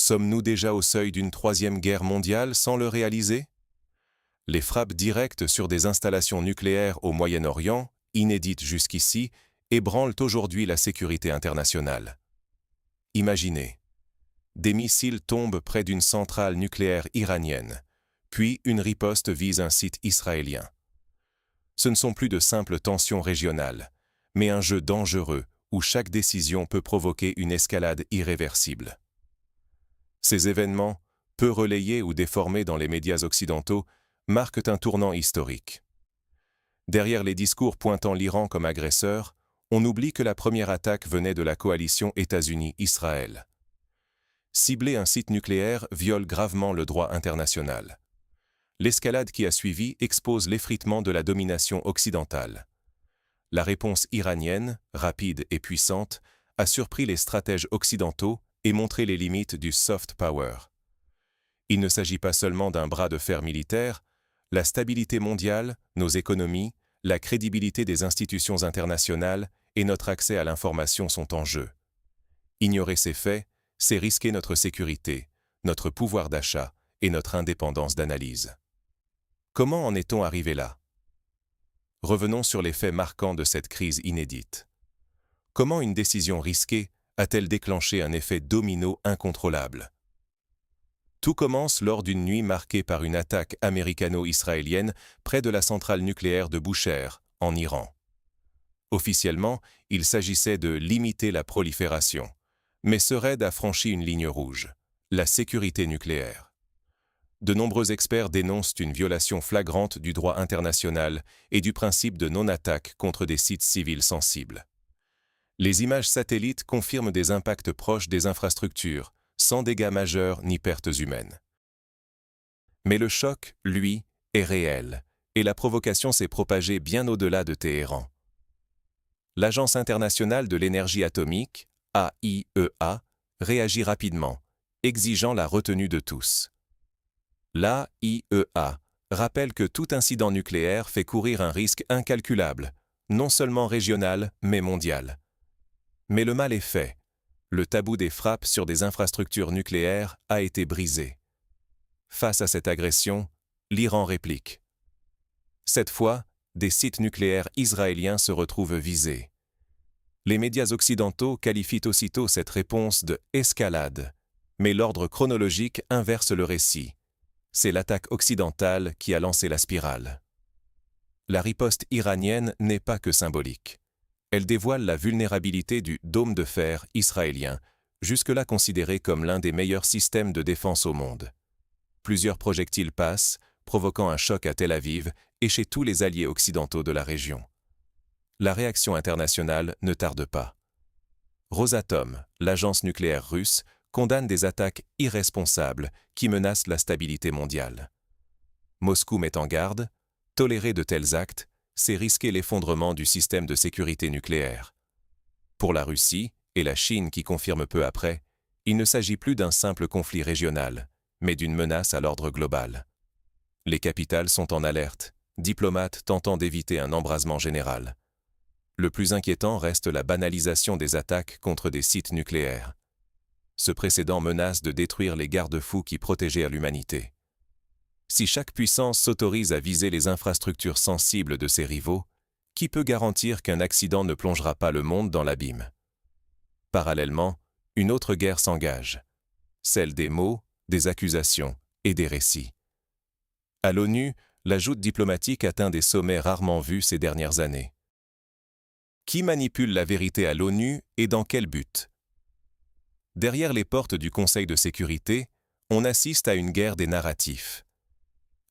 Sommes-nous déjà au seuil d'une troisième guerre mondiale sans le réaliser? Les frappes directes sur des installations nucléaires au Moyen-Orient, inédites jusqu'ici, ébranlent aujourd'hui la sécurité internationale. Imaginez. Des missiles tombent près d'une centrale nucléaire iranienne, puis une riposte vise un site israélien. Ce ne sont plus de simples tensions régionales, mais un jeu dangereux où chaque décision peut provoquer une escalade irréversible. Ces événements, peu relayés ou déformés dans les médias occidentaux, marquent un tournant historique. Derrière les discours pointant l'Iran comme agresseur, on oublie que la première attaque venait de la coalition États-Unis-Israël. Cibler un site nucléaire viole gravement le droit international. L'escalade qui a suivi expose l'effritement de la domination occidentale. La réponse iranienne, rapide et puissante, a surpris les stratèges occidentaux et montré les limites du soft power. Il ne s'agit pas seulement d'un bras de fer militaire, la stabilité mondiale, nos économies, la crédibilité des institutions internationales et notre accès à l'information sont en jeu. Ignorer ces faits, c'est risquer notre sécurité, notre pouvoir d'achat et notre indépendance d'analyse. Comment en est-on arrivé là? Revenons sur les faits marquants de cette crise inédite. Comment une décision risquée a-t-elle déclenché un effet domino incontrôlable? Tout commence lors d'une nuit marquée par une attaque américano-israélienne près de la centrale nucléaire de Bushehr, en Iran. Officiellement, il s'agissait de limiter la prolifération, mais ce raid a franchi une ligne rouge, la sécurité nucléaire. De nombreux experts dénoncent une violation flagrante du droit international et du principe de non-attaque contre des sites civils sensibles. Les images satellites confirment des impacts proches des infrastructures, sans dégâts majeurs ni pertes humaines. Mais le choc, lui, est réel, et la provocation s'est propagée bien au-delà de Téhéran. L'Agence internationale de l'énergie atomique, AIEA, réagit rapidement, exigeant la retenue de tous. L'AIEA rappelle que tout incident nucléaire fait courir un risque incalculable, non seulement régional, mais mondial. Mais le mal est fait. Le tabou des frappes sur des infrastructures nucléaires a été brisé. Face à cette agression, l'Iran réplique. Cette fois, des sites nucléaires israéliens se retrouvent visés. Les médias occidentaux qualifient aussitôt cette réponse de « escalade », mais l'ordre chronologique inverse le récit. C'est l'attaque occidentale qui a lancé la spirale. La riposte iranienne n'est pas que symbolique. Elle dévoile la vulnérabilité du « dôme de fer » israélien, jusque-là considéré comme l'un des meilleurs systèmes de défense au monde. Plusieurs projectiles passent, provoquant un choc à Tel Aviv et chez tous les alliés occidentaux de la région. La réaction internationale ne tarde pas. Rosatom, l'agence nucléaire russe, condamne des attaques irresponsables qui menacent la stabilité mondiale. Moscou met en garde, tolérer de tels actes, c'est risquer l'effondrement du système de sécurité nucléaire. Pour la Russie, et la Chine qui confirme peu après, il ne s'agit plus d'un simple conflit régional, mais d'une menace à l'ordre global. Les capitales sont en alerte, diplomates tentant d'éviter un embrasement général. Le plus inquiétant reste la banalisation des attaques contre des sites nucléaires. Ce précédent menace de détruire les garde-fous qui protégèrent l'humanité. Si chaque puissance s'autorise à viser les infrastructures sensibles de ses rivaux, qui peut garantir qu'un accident ne plongera pas le monde dans l'abîme? Parallèlement, une autre guerre s'engage, celle des mots, des accusations et des récits. À l'ONU, la joute diplomatique atteint des sommets rarement vus ces dernières années. Qui manipule la vérité à l'ONU et dans quel but? Derrière les portes du Conseil de sécurité, on assiste à une guerre des narratifs.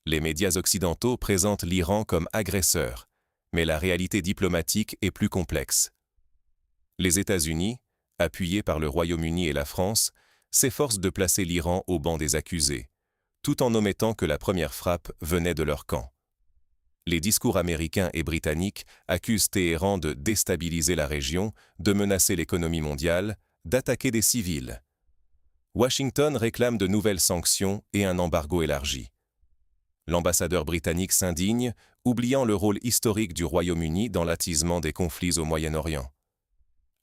Les médias occidentaux présentent l'Iran comme agresseur, mais la réalité diplomatique est plus complexe. Les États-Unis, appuyés par le Royaume-Uni et la France, s'efforcent de placer l'Iran au banc des accusés, tout en omettant que la première frappe venait de leur camp. Les discours américains et britanniques accusent Téhéran de déstabiliser la région, de menacer l'économie mondiale, d'attaquer des civils. Washington réclame de nouvelles sanctions et un embargo élargi. L'ambassadeur britannique s'indigne, oubliant le rôle historique du Royaume-Uni dans l'attisement des conflits au Moyen-Orient.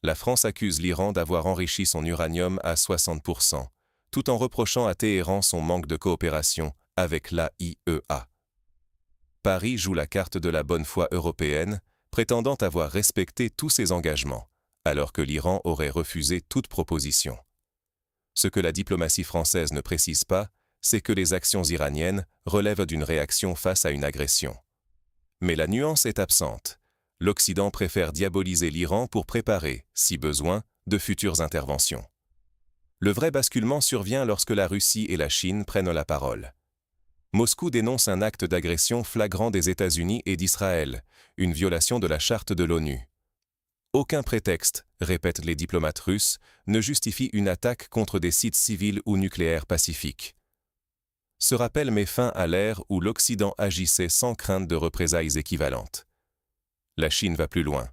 La France accuse l'Iran d'avoir enrichi son uranium à 60%, tout en reprochant à Téhéran son manque de coopération avec l'AIEA. Paris joue la carte de la bonne foi européenne, prétendant avoir respecté tous ses engagements, alors que l'Iran aurait refusé toute proposition. Ce que la diplomatie française ne précise pas, c'est que les actions iraniennes relèvent d'une réaction face à une agression. Mais la nuance est absente. L'Occident préfère diaboliser l'Iran pour préparer, si besoin, de futures interventions. Le vrai basculement survient lorsque la Russie et la Chine prennent la parole. Moscou dénonce un acte d'agression flagrant des États-Unis et d'Israël, une violation de la charte de l'ONU. Aucun prétexte, répètent les diplomates russes, ne justifie une attaque contre des sites civils ou nucléaires pacifiques. Ce rappel met fin à l'ère où l'Occident agissait sans crainte de représailles équivalentes. La Chine va plus loin.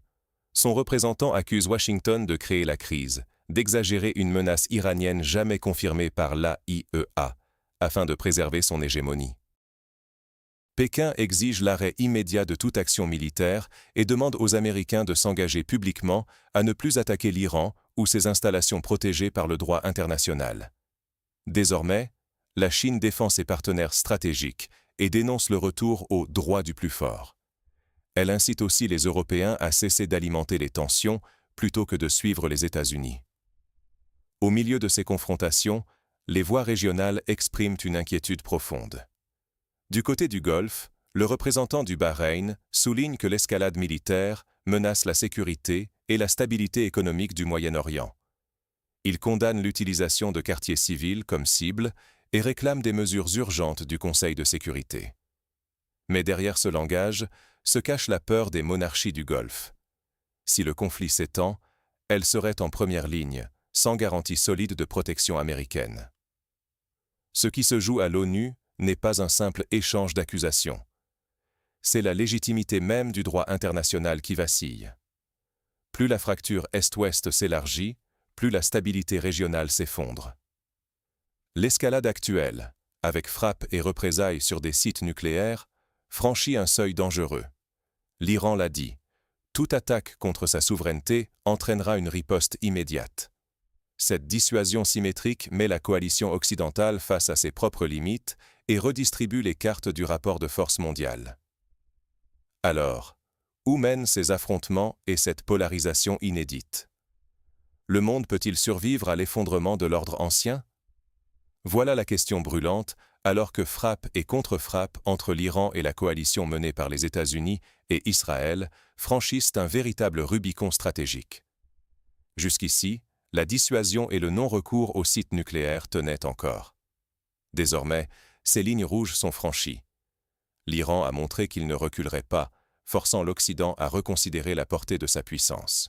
Son représentant accuse Washington de créer la crise, d'exagérer une menace iranienne jamais confirmée par l'AIEA, afin de préserver son hégémonie. Pékin exige l'arrêt immédiat de toute action militaire et demande aux Américains de s'engager publiquement à ne plus attaquer l'Iran ou ses installations protégées par le droit international. Désormais, la Chine défend ses partenaires stratégiques et dénonce le retour au droit du plus fort. Elle incite aussi les Européens à cesser d'alimenter les tensions plutôt que de suivre les États-Unis. Au milieu de ces confrontations, les voix régionales expriment une inquiétude profonde. Du côté du Golfe, le représentant du Bahreïn souligne que l'escalade militaire menace la sécurité et la stabilité économique du Moyen-Orient. Il condamne l'utilisation de quartiers civils comme cible et réclame des mesures urgentes du Conseil de sécurité. Mais derrière ce langage se cache la peur des monarchies du Golfe. Si le conflit s'étend, elles seraient en première ligne, sans garantie solide de protection américaine. Ce qui se joue à l'ONU n'est pas un simple échange d'accusations. C'est la légitimité même du droit international qui vacille. Plus la fracture Est-Ouest s'élargit, plus la stabilité régionale s'effondre. L'escalade actuelle, avec frappes et représailles sur des sites nucléaires, franchit un seuil dangereux. L'Iran l'a dit, toute attaque contre sa souveraineté entraînera une riposte immédiate. Cette dissuasion symétrique met la coalition occidentale face à ses propres limites et redistribue les cartes du rapport de force mondial. Alors, où mènent ces affrontements et cette polarisation inédite? Le monde peut-il survivre à l'effondrement de l'ordre ancien? Voilà la question brûlante, alors que frappe et contre-frappe entre l'Iran et la coalition menée par les États-Unis et Israël franchissent un véritable Rubicon stratégique. Jusqu'ici, la dissuasion et le non-recours aux sites nucléaires tenaient encore. Désormais, ces lignes rouges sont franchies. L'Iran a montré qu'il ne reculerait pas, forçant l'Occident à reconsidérer la portée de sa puissance.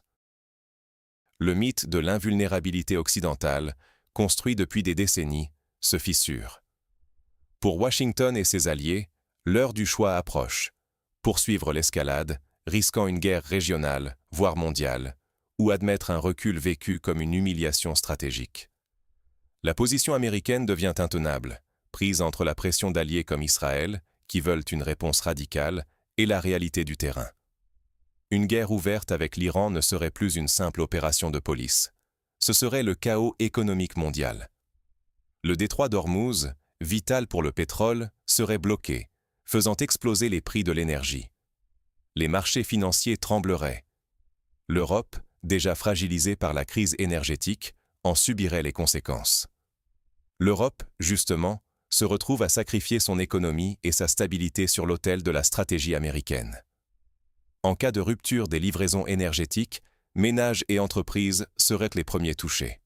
Le mythe de l'invulnérabilité occidentale, construit depuis des décennies, se fissure. Pour Washington et ses alliés, l'heure du choix approche. Poursuivre l'escalade, risquant une guerre régionale, voire mondiale, ou admettre un recul vécu comme une humiliation stratégique. La position américaine devient intenable, prise entre la pression d'alliés comme Israël, qui veulent une réponse radicale, et la réalité du terrain. Une guerre ouverte avec l'Iran ne serait plus une simple opération de police. Ce serait le chaos économique mondial. Le détroit d'Ormuz, vital pour le pétrole, serait bloqué, faisant exploser les prix de l'énergie. Les marchés financiers trembleraient. L'Europe, déjà fragilisée par la crise énergétique, en subirait les conséquences. L'Europe, justement, se retrouve à sacrifier son économie et sa stabilité sur l'autel de la stratégie américaine. En cas de rupture des livraisons énergétiques, ménages et entreprises seraient les premiers touchés.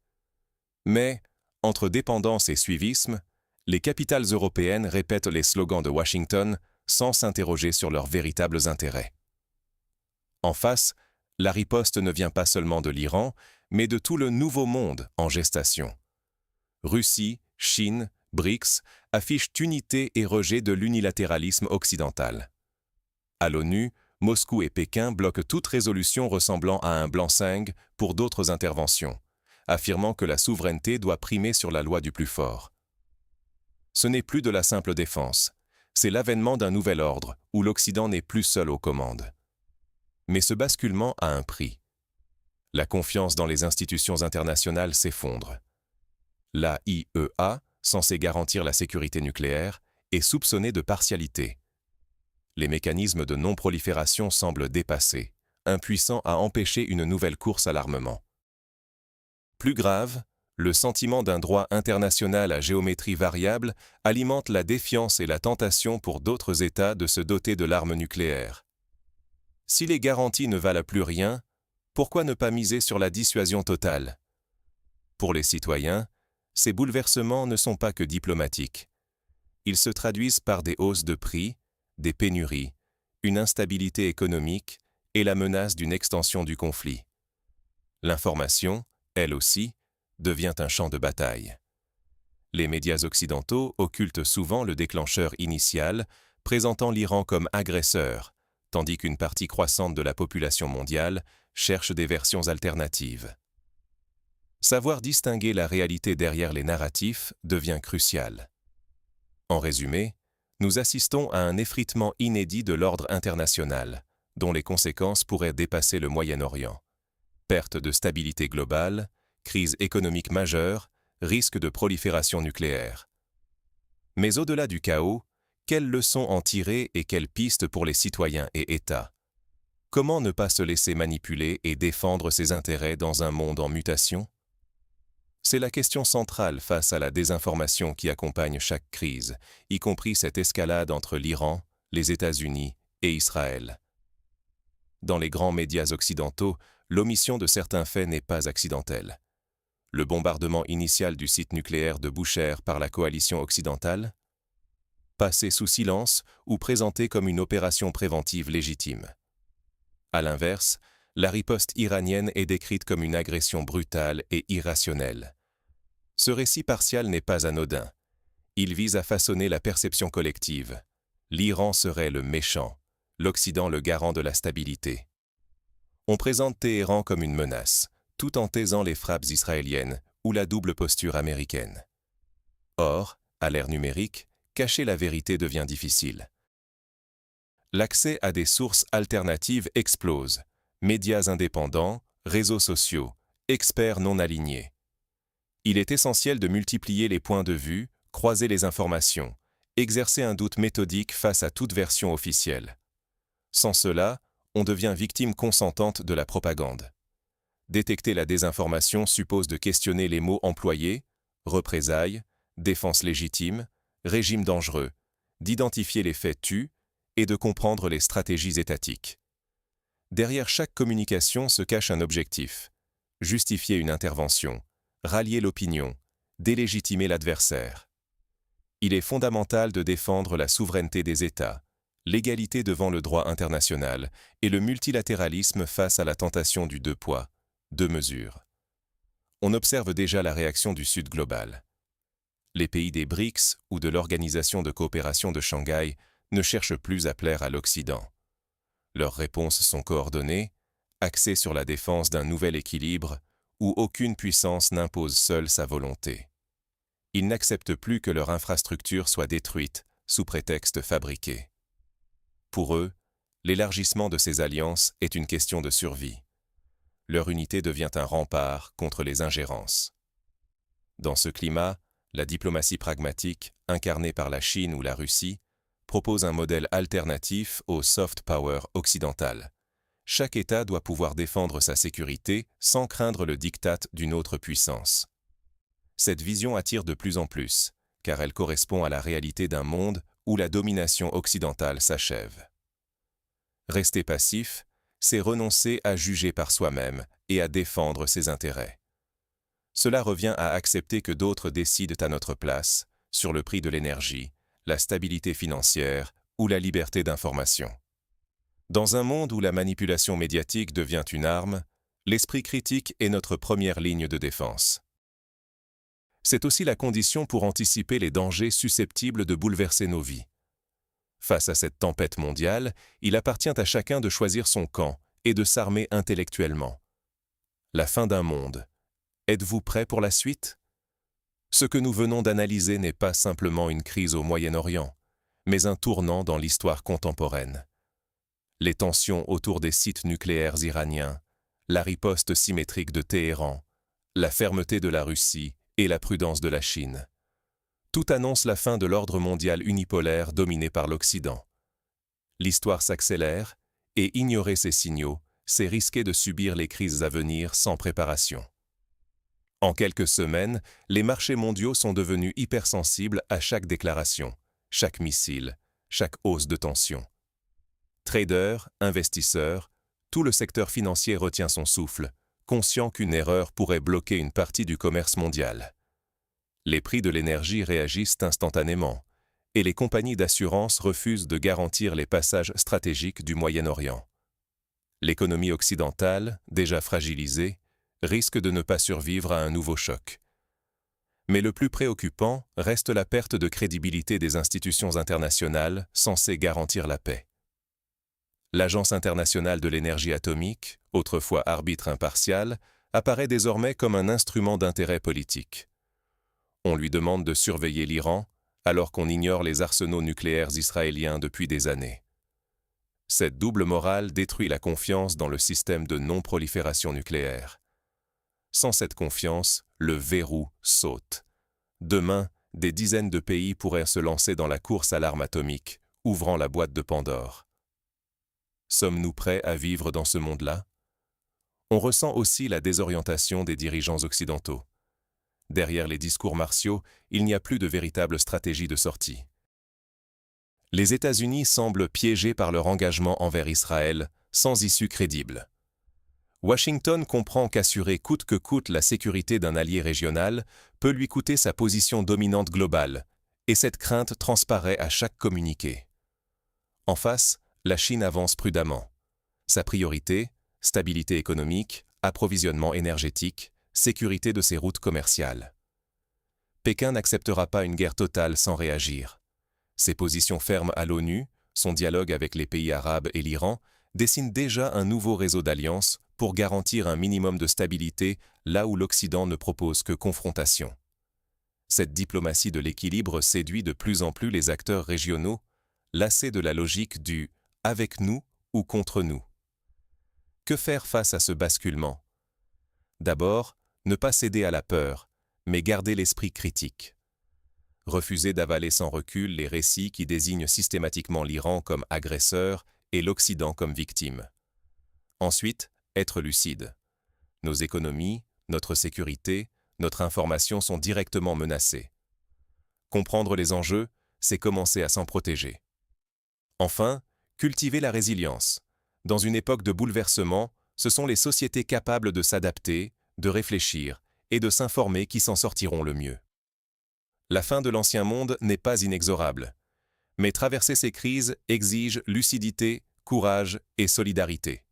Mais, entre dépendance et suivisme, les capitales européennes répètent les slogans de Washington sans s'interroger sur leurs véritables intérêts. En face, la riposte ne vient pas seulement de l'Iran, mais de tout le nouveau monde en gestation. Russie, Chine, BRICS affichent unité et rejet de l'unilatéralisme occidental. À l'ONU, Moscou et Pékin bloquent toute résolution ressemblant à un blanc-seing pour d'autres interventions, affirmant que la souveraineté doit primer sur la loi du plus fort. Ce n'est plus de la simple défense, c'est l'avènement d'un nouvel ordre où l'Occident n'est plus seul aux commandes. Mais ce basculement a un prix. La confiance dans les institutions internationales s'effondre. l'AIEA, censée garantir la sécurité nucléaire, est soupçonnée de partialité. Les mécanismes de non-prolifération semblent dépassés, impuissants à empêcher une nouvelle course à l'armement. Plus grave, le sentiment d'un droit international à géométrie variable alimente la défiance et la tentation pour d'autres États de se doter de l'arme nucléaire. Si les garanties ne valent plus rien, pourquoi ne pas miser sur la dissuasion totale? Pour les citoyens, ces bouleversements ne sont pas que diplomatiques. Ils se traduisent par des hausses de prix, des pénuries, une instabilité économique et la menace d'une extension du conflit. L'information, elle aussi, devient un champ de bataille. Les médias occidentaux occultent souvent le déclencheur initial, présentant l'Iran comme agresseur, tandis qu'une partie croissante de la population mondiale cherche des versions alternatives. Savoir distinguer la réalité derrière les narratifs devient crucial. En résumé, nous assistons à un effritement inédit de l'ordre international, dont les conséquences pourraient dépasser le Moyen-Orient. Perte de stabilité globale, crise économique majeure, risque de prolifération nucléaire. Mais au-delà du chaos, quelles leçons en tirer et quelles pistes pour les citoyens et États? Comment ne pas se laisser manipuler et défendre ses intérêts dans un monde en mutation? C'est la question centrale face à la désinformation qui accompagne chaque crise, y compris cette escalade entre l'Iran, les États-Unis et Israël. Dans les grands médias occidentaux, l'omission de certains faits n'est pas accidentelle. Le bombardement initial du site nucléaire de Bushehr par la coalition occidentale? Passé sous silence ou présenté comme une opération préventive légitime. À l'inverse, la riposte iranienne est décrite comme une agression brutale et irrationnelle. Ce récit partial n'est pas anodin. Il vise à façonner la perception collective. L'Iran serait le méchant, l'Occident le garant de la stabilité. On présente Téhéran comme une menace, tout en taisant les frappes israéliennes ou la double posture américaine. Or, à l'ère numérique, cacher la vérité devient difficile. L'accès à des sources alternatives explose. Médias indépendants, réseaux sociaux, experts non alignés. Il est essentiel de multiplier les points de vue, croiser les informations, exercer un doute méthodique face à toute version officielle. Sans cela, on devient victime consentante de la propagande. Détecter la désinformation suppose de questionner les mots employés, représailles, défense légitime, régime dangereux, d'identifier les faits tus et de comprendre les stratégies étatiques. Derrière chaque communication se cache un objectif: justifier une intervention, rallier l'opinion, délégitimer l'adversaire. Il est fondamental de défendre la souveraineté des États, l'égalité devant le droit international et le multilatéralisme face à la tentation du deux poids, deux mesures. On observe déjà la réaction du Sud global. Les pays des BRICS ou de l'Organisation de coopération de Shanghai ne cherchent plus à plaire à l'Occident. Leurs réponses sont coordonnées, axées sur la défense d'un nouvel équilibre où aucune puissance n'impose seule sa volonté. Ils n'acceptent plus que leur infrastructure soit détruite sous prétexte fabriqué. Pour eux, l'élargissement de ces alliances est une question de survie. Leur unité devient un rempart contre les ingérences. Dans ce climat, la diplomatie pragmatique, incarnée par la Chine ou la Russie, propose un modèle alternatif au soft power occidental. Chaque État doit pouvoir défendre sa sécurité sans craindre le diktat d'une autre puissance. Cette vision attire de plus en plus, car elle correspond à la réalité d'un monde où la domination occidentale s'achève. Rester passif, c'est renoncer à juger par soi-même et à défendre ses intérêts. Cela revient à accepter que d'autres décident à notre place, sur le prix de l'énergie, la stabilité financière ou la liberté d'information. Dans un monde où la manipulation médiatique devient une arme, l'esprit critique est notre première ligne de défense. C'est aussi la condition pour anticiper les dangers susceptibles de bouleverser nos vies. Face à cette tempête mondiale, il appartient à chacun de choisir son camp et de s'armer intellectuellement. La fin d'un monde. Êtes-vous prêt pour la suite? Ce que nous venons d'analyser n'est pas simplement une crise au Moyen-Orient, mais un tournant dans l'histoire contemporaine. Les tensions autour des sites nucléaires iraniens, la riposte symétrique de Téhéran, la fermeté de la Russie et la prudence de la Chine. Tout annonce la fin de l'ordre mondial unipolaire dominé par l'Occident. L'histoire s'accélère, et ignorer ces signaux, c'est risquer de subir les crises à venir sans préparation. En quelques semaines, les marchés mondiaux sont devenus hypersensibles à chaque déclaration, chaque missile, chaque hausse de tension. Traders, investisseurs, tout le secteur financier retient son souffle, conscient qu'une erreur pourrait bloquer une partie du commerce mondial. Les prix de l'énergie réagissent instantanément, et les compagnies d'assurance refusent de garantir les passages stratégiques du Moyen-Orient. L'économie occidentale, déjà fragilisée, risque de ne pas survivre à un nouveau choc. Mais le plus préoccupant reste la perte de crédibilité des institutions internationales censées garantir la paix. L'Agence internationale de l'énergie atomique, autrefois arbitre impartial, apparaît désormais comme un instrument d'intérêt politique. On lui demande de surveiller l'Iran, alors qu'on ignore les arsenaux nucléaires israéliens depuis des années. Cette double morale détruit la confiance dans le système de non-prolifération nucléaire. Sans cette confiance, le verrou saute. Demain, des dizaines de pays pourraient se lancer dans la course à l'arme atomique, ouvrant la boîte de Pandore. Sommes-nous prêts à vivre dans ce monde-là? On ressent aussi la désorientation des dirigeants occidentaux. Derrière les discours martiaux, il n'y a plus de véritable stratégie de sortie. Les États-Unis semblent piégés par leur engagement envers Israël, sans issue crédible. Washington comprend qu'assurer coûte que coûte la sécurité d'un allié régional peut lui coûter sa position dominante globale, et cette crainte transparaît à chaque communiqué. En face, la Chine avance prudemment. Sa priorité, stabilité économique, approvisionnement énergétique, sécurité de ses routes commerciales. Pékin n'acceptera pas une guerre totale sans réagir. Ses positions fermes à l'ONU, son dialogue avec les pays arabes et l'Iran dessinent déjà un nouveau réseau d'alliances pour garantir un minimum de stabilité là où l'Occident ne propose que confrontation. Cette diplomatie de l'équilibre séduit de plus en plus les acteurs régionaux, lassés de la logique du « avec nous ou contre nous ». Que faire face à ce basculement? D'abord, ne pas céder à la peur, mais garder l'esprit critique. Refuser d'avaler sans recul les récits qui désignent systématiquement l'Iran comme agresseur et l'Occident comme victime. Ensuite, être lucide. Nos économies, notre sécurité, notre information sont directement menacées. Comprendre les enjeux, c'est commencer à s'en protéger. Enfin, cultiver la résilience. Dans une époque de bouleversement, ce sont les sociétés capables de s'adapter, de réfléchir et de s'informer qui s'en sortiront le mieux. La fin de l'ancien monde n'est pas inexorable, mais traverser ces crises exige lucidité, courage et solidarité.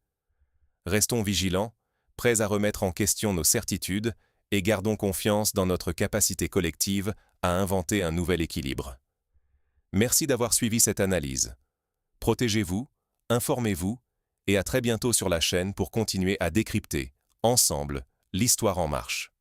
Restons vigilants, prêts à remettre en question nos certitudes et gardons confiance dans notre capacité collective à inventer un nouvel équilibre. Merci d'avoir suivi cette analyse. Protégez-vous, informez-vous et à très bientôt sur la chaîne pour continuer à décrypter, ensemble, l'histoire en marche.